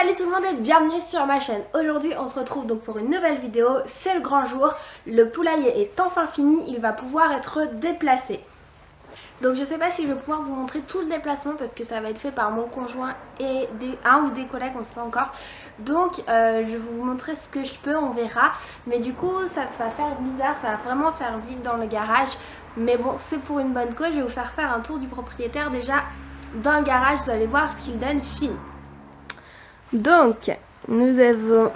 Salut tout le monde et bienvenue sur ma chaîne. Aujourd'hui on se retrouve donc pour une nouvelle vidéo, c'est le grand jour. Le poulailler est enfin fini, il va pouvoir être déplacé. Donc je sais pas si je vais pouvoir vous montrer tout le déplacement parce que ça va être fait par mon conjoint et un ou des collègues, on ne sait pas encore. Donc je vais vous montrer ce que je peux, on verra. Mais du coup ça va faire bizarre, ça va vraiment faire vide dans le garage. Mais bon, c'est pour une bonne cause, je vais vous faire un tour du propriétaire déjà dans le garage, vous allez voir ce qu'il donne fini. Donc, nous avons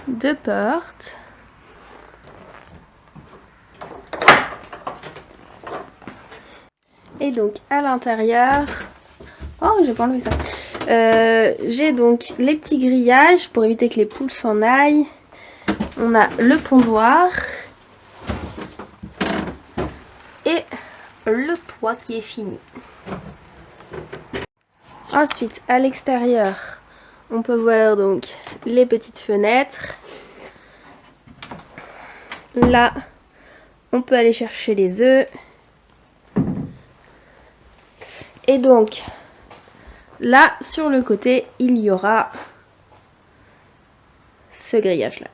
deux portes. Et donc, à l'intérieur... Oh, j'ai pas enlevé ça. J'ai donc les petits grillages pour éviter que les poules s'en aillent. On a le pondoir. Et le toit qui est fini. Ensuite, à l'extérieur, on peut voir donc les petites fenêtres. Là, on peut aller chercher les œufs. Et donc, là, sur le côté, il y aura ce grillage-là.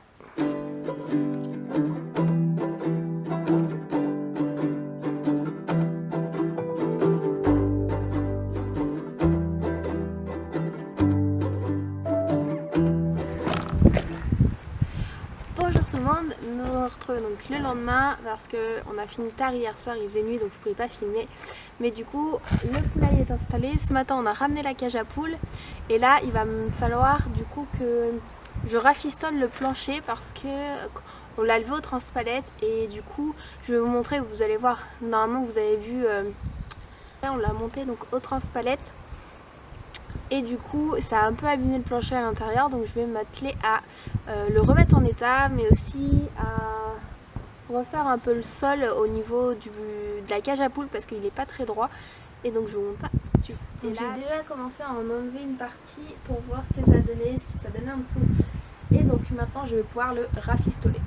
Bonjour tout le monde, nous nous retrouvons donc le lendemain parce qu'on a fini tard hier soir, il faisait nuit donc je pouvais pas filmer. Mais du coup le poulailler est installé, ce matin on a ramené la cage à poules et là il va me falloir du coup que je rafistole le plancher parce que on l'a levé au transpalette et du coup je vais vous montrer, vous allez voir, normalement vous avez vu, là on l'a monté donc au transpalette. Et du coup ça a un peu abîmé le plancher à l'intérieur, donc je vais m'atteler à le remettre en état, mais aussi à refaire un peu le sol au niveau de la cage à poules parce qu'il n'est pas très droit. Et donc je vous montre ça tout de suite. Et là j'ai déjà commencé à en enlever une partie pour voir ce que ça donnait, ce que ça donnait en dessous. Et donc maintenant je vais pouvoir le rafistoler.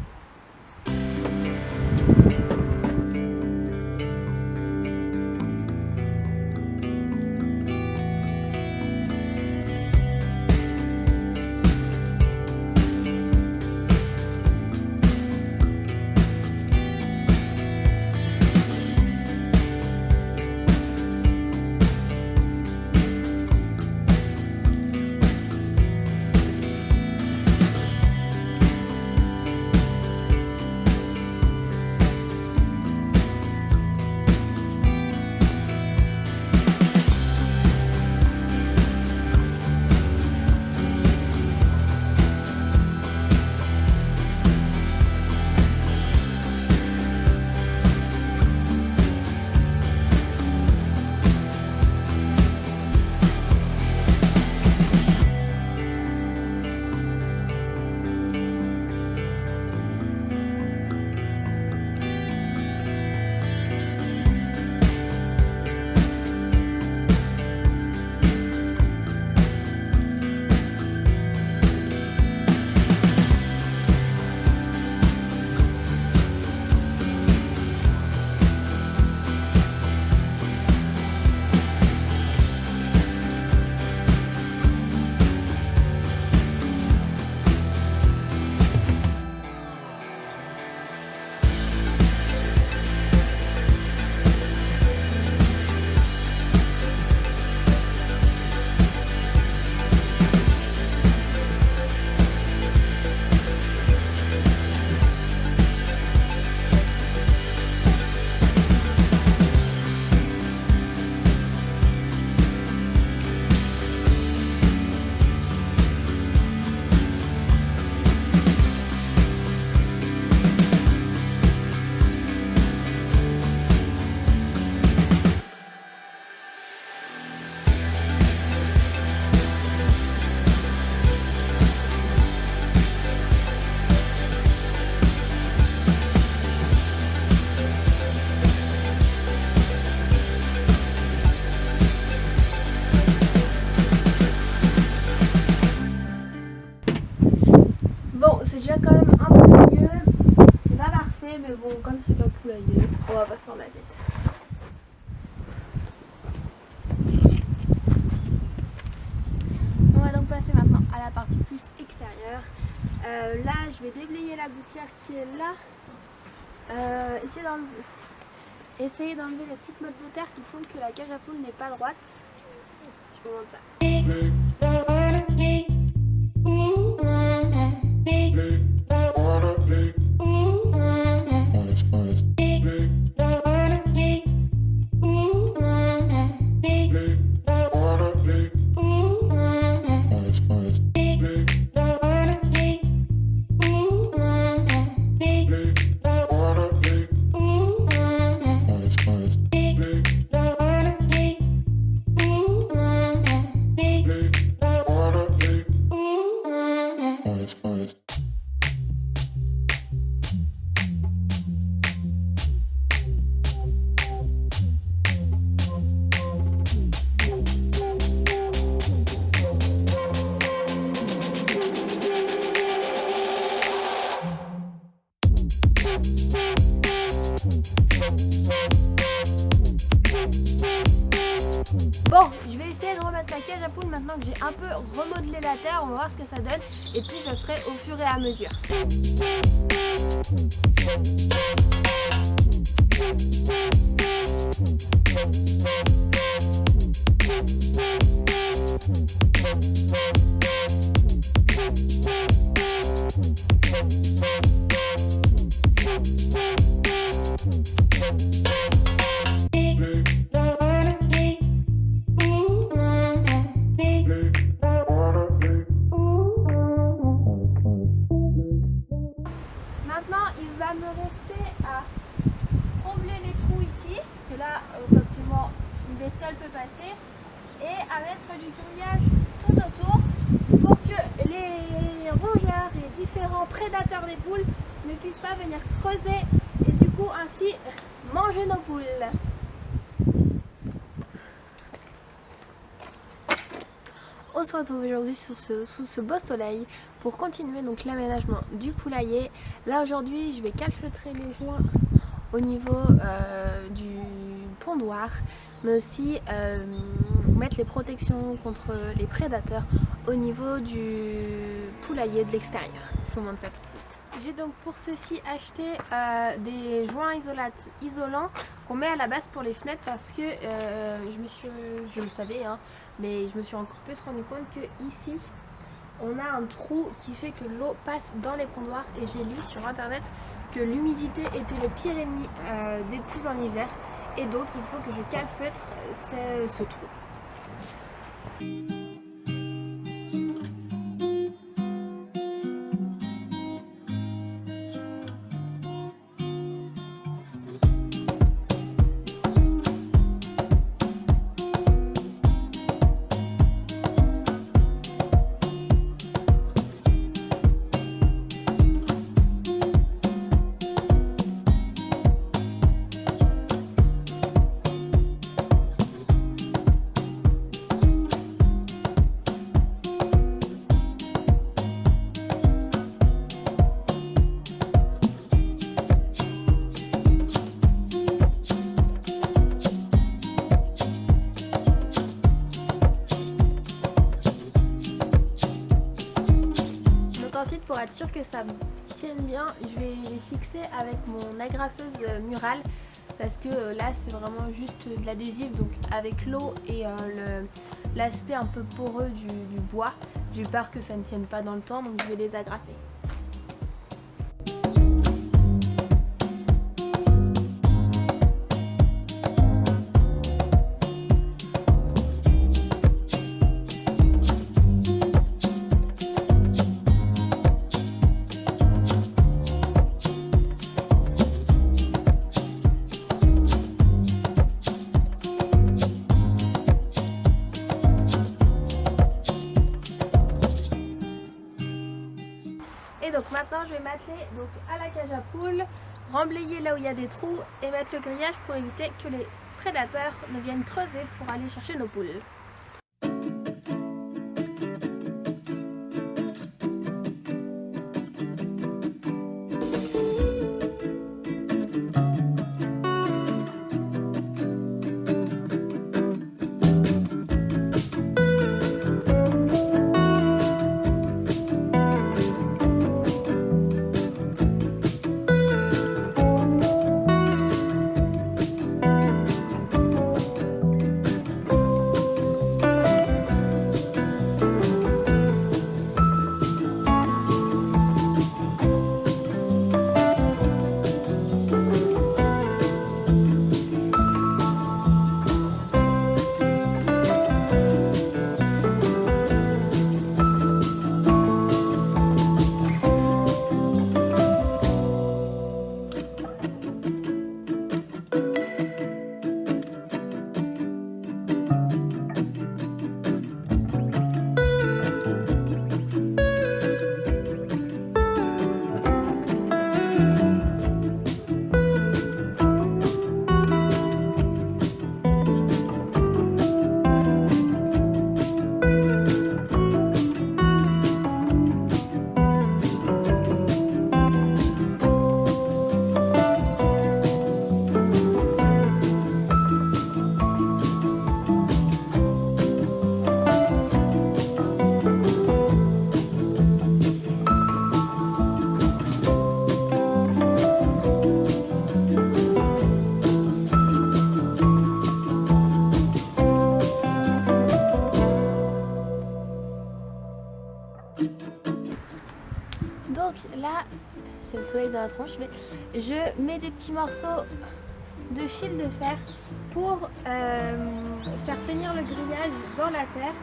Bon, c'est déjà quand même un peu mieux. C'est pas parfait, mais bon, comme c'est un poulailler, on va pas se prendre la tête. à la partie plus extérieure. Là je vais déblayer la gouttière qui est là. Essayer d'enlever les petites mottes de terre qui font que la cage à poules n'est pas droite. Je vous montre ça. Bon, je vais essayer de remettre la cage à poules maintenant que j'ai un peu remodelé la terre. On va voir ce que ça donne et puis je ferai au fur et à mesure. Maintenant, il va me rester à combler les trous ici, parce que là, effectivement, une bestiole peut passer, et à mettre du grillage tout autour pour que les rongeurs et différents prédateurs des poules ne puissent pas venir creuser et du coup ainsi manger nos poules. On se retrouve aujourd'hui sous ce beau soleil pour continuer donc l'aménagement du poulailler. Là aujourd'hui je vais calfeutrer les joints au niveau du pondoir, mais aussi mettre les protections contre les prédateurs au niveau du poulailler de l'extérieur. Je vous montre ça tout de suite. J'ai donc pour ceci acheté des joints isolants qu'on met à la base pour les fenêtres parce que je le savais hein, mais je me suis encore plus rendu compte que ici on a un trou qui fait que l'eau passe dans les pondoirs et j'ai lu sur internet que l'humidité était le pire ennemi des poules en hiver et donc il faut que je calfeutre ce trou. Ensuite, pour être sûr que ça tienne bien, je vais les fixer avec mon agrafeuse murale parce que là c'est vraiment juste de l'adhésif, donc avec l'eau et l'aspect un peu poreux du bois, j'ai peur que ça ne tienne pas dans le temps, donc je vais les agrafer. Et donc maintenant je vais m'atteler donc à la cage à poules, remblayer là où il y a des trous et mettre le grillage pour éviter que les prédateurs ne viennent creuser pour aller chercher nos poules. soleil dans la tronche, mais je mets des petits morceaux de fil de fer pour faire tenir le grillage dans la terre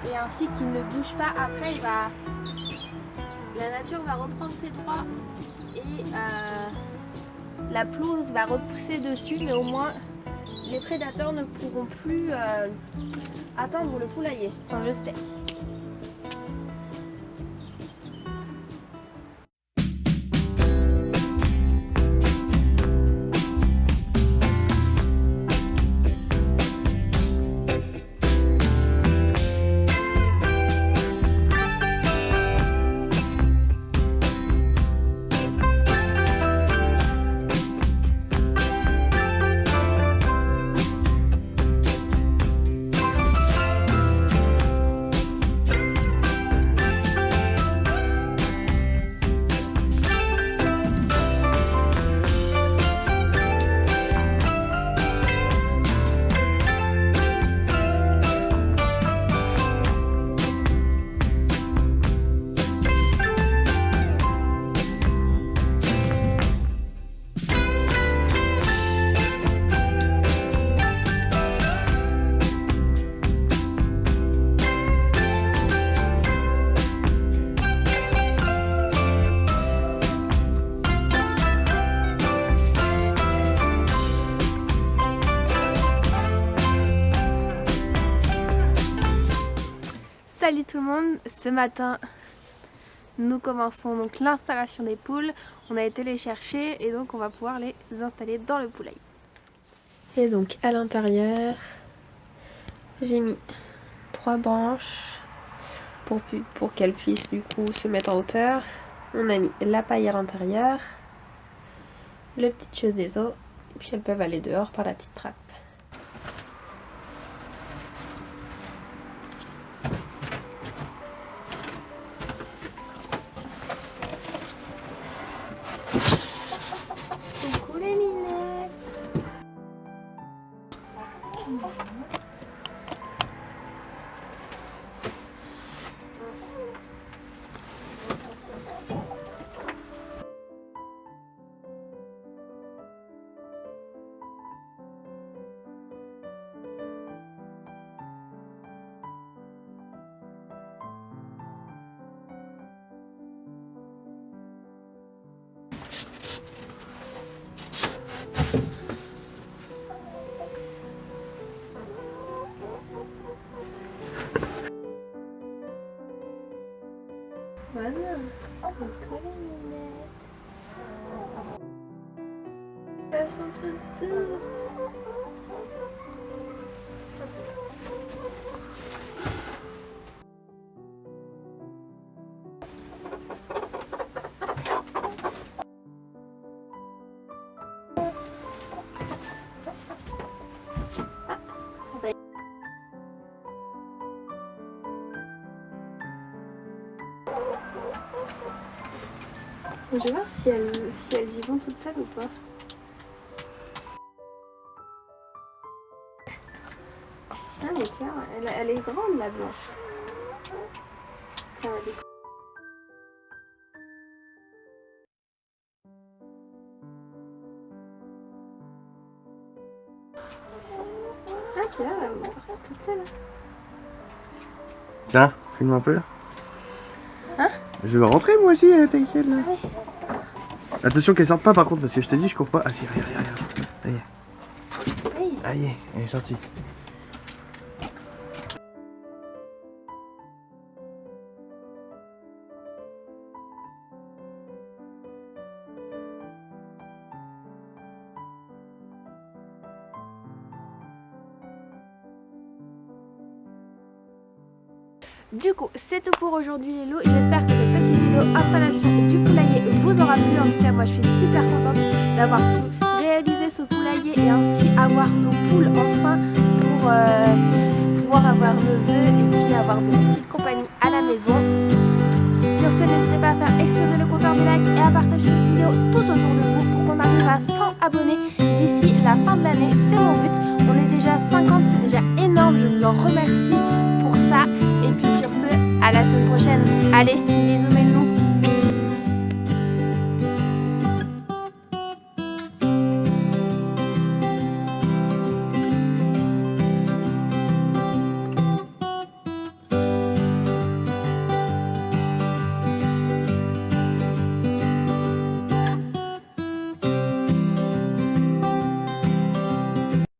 et ainsi qu'il ne bouge pas. Après la nature va reprendre ses droits et la pelouse va repousser dessus, mais au moins les prédateurs ne pourront plus atteindre le poulailler, enfin j'espère. Salut tout le monde, ce matin nous commençons donc l'installation des poules. On a été les chercher et donc on va pouvoir les installer dans le poulailler. Et donc à l'intérieur j'ai mis 3 branches pour qu'elles puissent du coup se mettre en hauteur. On a mis la paille à l'intérieur, le petit chose des eaux et puis elles peuvent aller dehors par la petite trappe. Voilà, elles sont toutes douces. Je vais voir si elles y vont toutes seules ou pas. Ah mais tu vois, elle est grande la blanche. Tiens, vas-y. Ah tu vois, elle va partir toute seule. Tiens, filme un peu là. Hein? Je veux rentrer moi aussi, t'inquiète là. Ouais. Attention qu'elle sorte pas par contre parce que je te dis je cours pas. Ah si, regarde. Ça y est. Oui. Ah y est, elle est sortie. Du coup, c'est tout pour aujourd'hui les loups. J'espère que cette petite vidéo installation du poulailler vous aura plu. En tout cas, moi je suis super contente d'avoir pu réaliser ce poulailler et ainsi avoir nos poules enfin pour pouvoir avoir nos œufs et puis avoir de petites compagnies à la maison. Sur ce, n'hésitez pas à faire exploser le compteur du like et à partager cette vidéo tout autour de vous pour qu'on arrive à 100 abonnés d'ici la fin de l'année. C'est mon but. On est déjà 50, c'est déjà énorme. Je vous en remercie pour ça. Et puis sur ce, à la semaine prochaine. Allez, bisous mes